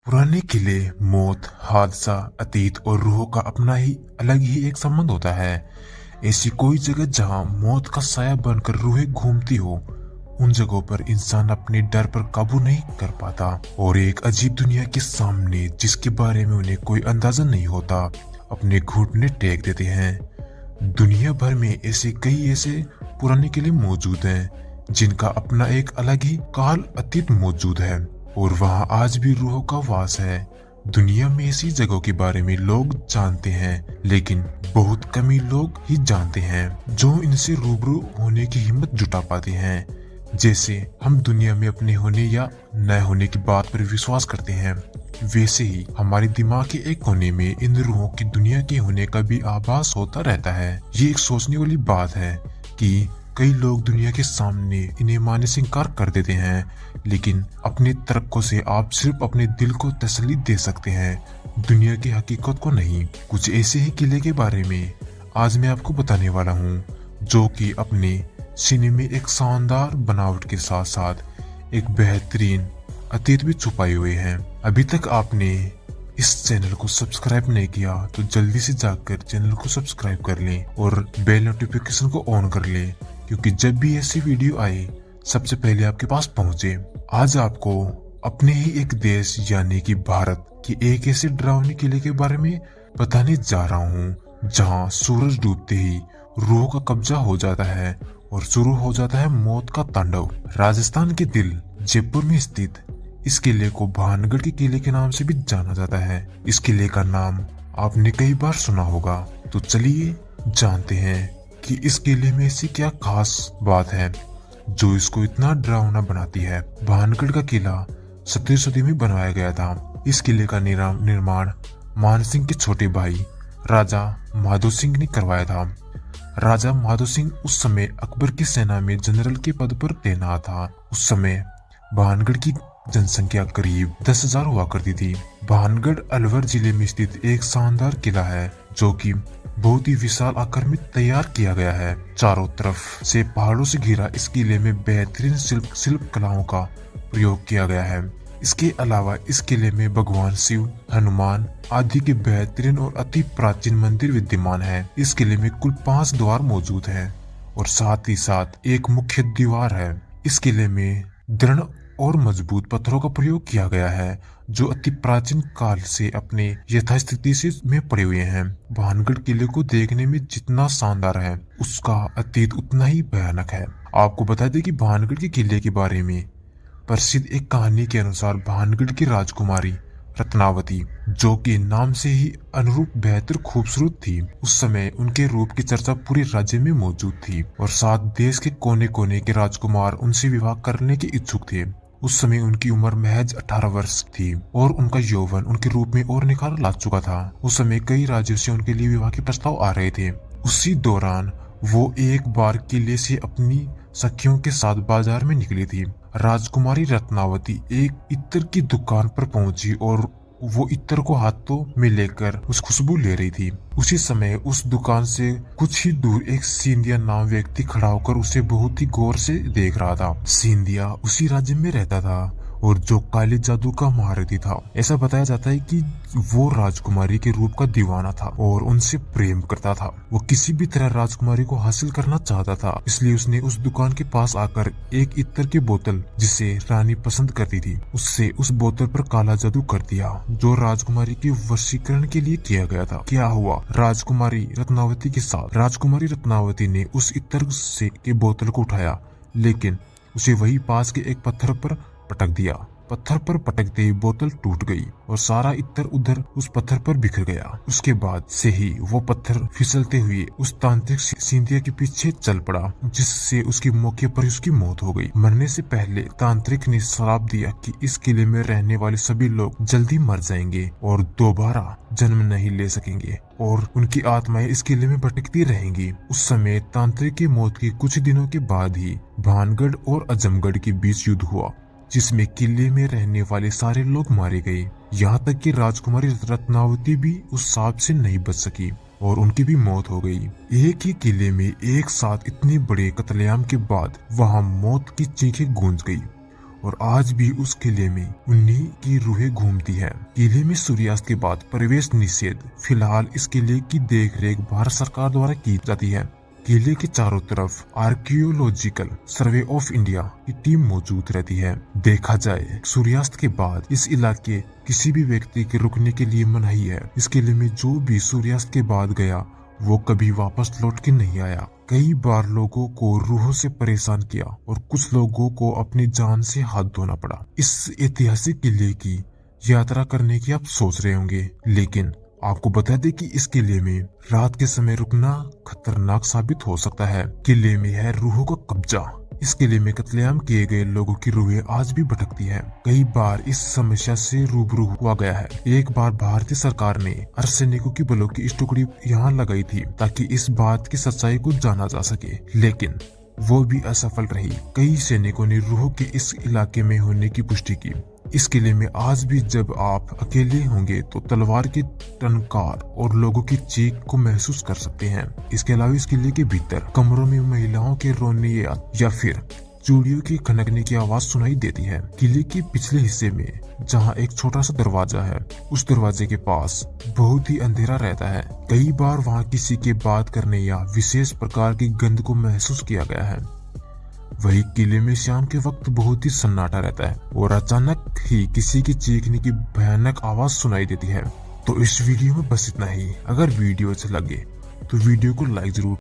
पुराने किले, मौत, हादसा, अतीत और रूहों का अपना ही अलग ही एक संबंध होता है। ऐसी कोई जगह जहां मौत का साया बनकर रूहें घूमती हो, उन जगहों पर इंसान अपने डर पर काबू नहीं कर पाता और एक अजीब दुनिया के सामने जिसके बारे में उन्हें कोई अंदाजा नहीं होता, अपने घुटने टेक देते हैं। दुनिया भर में ऐसे पुराने किले मौजूद हैं जिनका अपना एक अलग ही काल अतीत मौजूद है और वहां आज भी रूहों का वास है। दुनिया में ऐसी जगहों के बारे में लोग जानते हैं, लेकिन बहुत कम ही लोग ही जानते हैं जो इनसे रूबरू होने की हिम्मत जुटा पाते हैं। जैसे हम दुनिया में अपने होने या न होने की बात पर विश्वास करते हैं, वैसे ही हमारे दिमाग के एक कोने में इन रूहों की दुनिया के होने का भी आभास होता रहता है। ये एक सोचने वाली बात है कि कई लोग दुनिया के सामने इन्हें मानने से इनकार कर देते हैं, लेकिन अपने तर्कों से आप सिर्फ अपने दिल को तसल्ली दे सकते हैं, दुनिया की हकीकत को नहीं। कुछ ऐसे ही किले के बारे में आज मैं आपको बताने वाला हूँ, जो कि अपने सीने में एक शानदार बनावट के साथ साथ एक बेहतरीन अतीत भी छुपाए हुए हैं। अभी तक आपने इस चैनल को सब्सक्राइब नहीं किया तो जल्दी से जाकर चैनल को सब्सक्राइब कर लें और बेल नोटिफिकेशन को ऑन कर लें, क्योंकि जब भी ऐसी वीडियो आए सबसे पहले आपके पास पहुंचे। आज आपको अपने ही एक देश यानी कि भारत के एक ऐसे डरावने किले के बारे में बताने जा रहा हूं, जहां सूरज डूबते ही रूह का कब्जा हो जाता है और शुरू हो जाता है मौत का तांडव। राजस्थान के दिल जयपुर में स्थित इस किले को भानगढ़ के किले के नाम से भी जाना जाता है। इस किले का नाम आपने कई बार सुना होगा, तो चलिए जानते हैं कि इस किले में ऐसी क्या खास बात है जो इसको इतना डरावना बनाती है। भानगढ़ का किला 17वीं सदी में बनवाया गया था। इस किले का निर्माण मानसिंह के छोटे भाई राजा माधो सिंह ने करवाया था। राजा माधो सिंह उस समय अकबर की सेना में जनरल के पद पर तैनात था। उस समय भानगढ़ की जनसंख्या करीब 10,000 हुआ करती थी। भानगढ़ अलवर जिले में स्थित एक शानदार किला है, जो कि बहुत ही विशाल आकार में तैयार किया गया है। चारों तरफ से पहाड़ों से घिरा इस किले में बेहतरीन शिल्प कलाओं का प्रयोग किया गया है। इसके अलावा इस किले में भगवान शिव, हनुमान आदि के बेहतरीन और अति प्राचीन मंदिर विद्यमान है। इस किले में कुल 5 द्वार मौजूद हैं और साथ ही साथ एक मुख्य दीवार है। इस किले में दृढ़ और मजबूत पत्थरों का प्रयोग किया गया है, जो अति प्राचीन काल से अपने यथास्थिति से में पड़े हुए हैं। भानगढ़ किले को देखने में जितना शानदार है, उसका अतीत उतना ही भयानक है। आपको बता दें कि भानगढ़ के किले के बारे में प्रसिद्ध एक कहानी के अनुसार भानगढ़ की राजकुमारी रत्नावती, जो कि नाम से ही अनुरूप बेहतर खूबसूरत थी, उस समय उनके रूप की चर्चा पूरे राज्य में मौजूद थी और साथ देश के कोने कोने के राजकुमार उनसे विवाह करने के इच्छुक थे। उस समय उनकी उम्र महज 18 वर्ष थी और उनका यौवन उनके रूप में और निखार ला चुका था। उस समय कई राज्यों से उनके लिए विवाह के प्रस्ताव आ रहे थे। उसी दौरान वो एक बार किले से अपनी सखियों के साथ बाजार में निकली थी। राजकुमारी रत्नावती एक इत्र की दुकान पर पहुंची और वो इत्र को हाथों में लेकर उस खुशबू ले रही थी। उसी समय उस दुकान से कुछ ही दूर एक सिंधिया नाम व्यक्ति खड़ा होकर उसे बहुत ही गौर से देख रहा था। सिंधिया उसी राज्य में रहता था और जो काले जादू का महारथी था। ऐसा बताया जाता है कि वो राजकुमारी के रूप का दीवाना था और उनसे प्रेम करता था। वो किसी भी तरह राजकुमारी को हासिल करना चाहता था, इसलिए उसने उस दुकान के पास आकर एक इत्र की बोतल, जिसे रानी पसंद करती थी, उससे उस बोतल पर काला जादू कर दिया, जो राजकुमारी के वशीकरण के लिए किया गया था। क्या हुआ राजकुमारी रत्नावती के साथ? राजकुमारी रत्नावती ने उस इत्र से के बोतल को उठाया, लेकिन उसे वही पास के एक पत्थर पर पटक दिया। पत्थर पर पटकते ही बोतल टूट गई और सारा इत्र उधर उस पत्थर पर बिखर गया। उसके बाद से ही वो पत्थर फिसलते हुए उस तांत्रिक सिंधिया के पीछे चल पड़ा, जिससे उसकी मौके पर उसकी मौत हो गई। मरने से पहले तांत्रिक ने श्राप दिया कि इस किले में रहने वाले सभी लोग जल्दी मर जाएंगे और दोबारा जन्म नहीं ले सकेंगे और उनकी आत्माएं इस किले में भटकती रहेंगी। उस समय तांत्रिक की मौत के कुछ दिनों के बाद ही भानगढ़ और आजमगढ़ के बीच युद्ध हुआ, जिसमें किले में रहने वाले सारे लोग मारे गए। यहाँ तक कि राजकुमारी रत्नावती भी उस सांप से नहीं बच सकी और उनकी भी मौत हो गई। एक ही किले में एक साथ इतने बड़े कत्लेआम के बाद वहां मौत की चीखें गूंज गई और आज भी उस किले में उन्हीं की रूहें घूमती हैं। किले में सूर्यास्त के बाद प्रवेश निषेध। फिलहाल इस किले की देखरेख भारत सरकार द्वारा की जाती है। किले के चारों तरफ आर्कियोलॉजिकल सर्वे ऑफ इंडिया की टीम मौजूद रहती है। देखा जाए सूर्यास्त के बाद इस इलाके किसी भी व्यक्ति के रुकने के लिए मनाही है। इस किले में जो भी सूर्यास्त के बाद गया वो कभी वापस लौट के नहीं आया। कई बार लोगों को रूहों से परेशान किया और कुछ लोगों को अपनी जान से हाथ धोना पड़ा। इस ऐतिहासिक किले की यात्रा करने की आप सोच रहे होंगे, लेकिन आपको बता दें कि इस किले में रात के समय रुकना खतरनाक साबित हो सकता है। किले में है रूहों का कब्जा। इस किले में कत्लेआम किए गए लोगों की रूहें आज भी भटकती हैं। कई बार इस समस्या से रूबरू हुआ गया है। एक बार भारतीय सरकार ने अर्धसैनिकों की बलों की इस टुकड़ी यहाँ लगाई थी ताकि इस बात की सच्चाई को जाना जा सके, लेकिन वो भी असफल रही। कई सैनिकों ने रूहों के इस इलाके में होने की पुष्टि की। इस किले में आज भी जब आप अकेले होंगे तो तलवार की टनकार और लोगों की चीख को महसूस कर सकते हैं। इसके अलावा इस किले के भीतर कमरों में महिलाओं के रोने या फिर चूड़ियों की खनकने की आवाज सुनाई देती है। किले के पिछले हिस्से में जहां एक छोटा सा दरवाजा है, उस दरवाजे के पास बहुत ही अंधेरा रहता है। कई बार वहां किसी के बात करने या विशेष प्रकार की गंध को महसूस किया गया है। वही किले में शाम के वक्त बहुत ही सन्नाटा रहता है और अचानक ही किसी की चीखने की भयानक आवाज सुनाई देती है। तो इस वीडियो में बस इतना ही। अगर वीडियो अच्छा लगे तो वीडियो को लाइक जरूर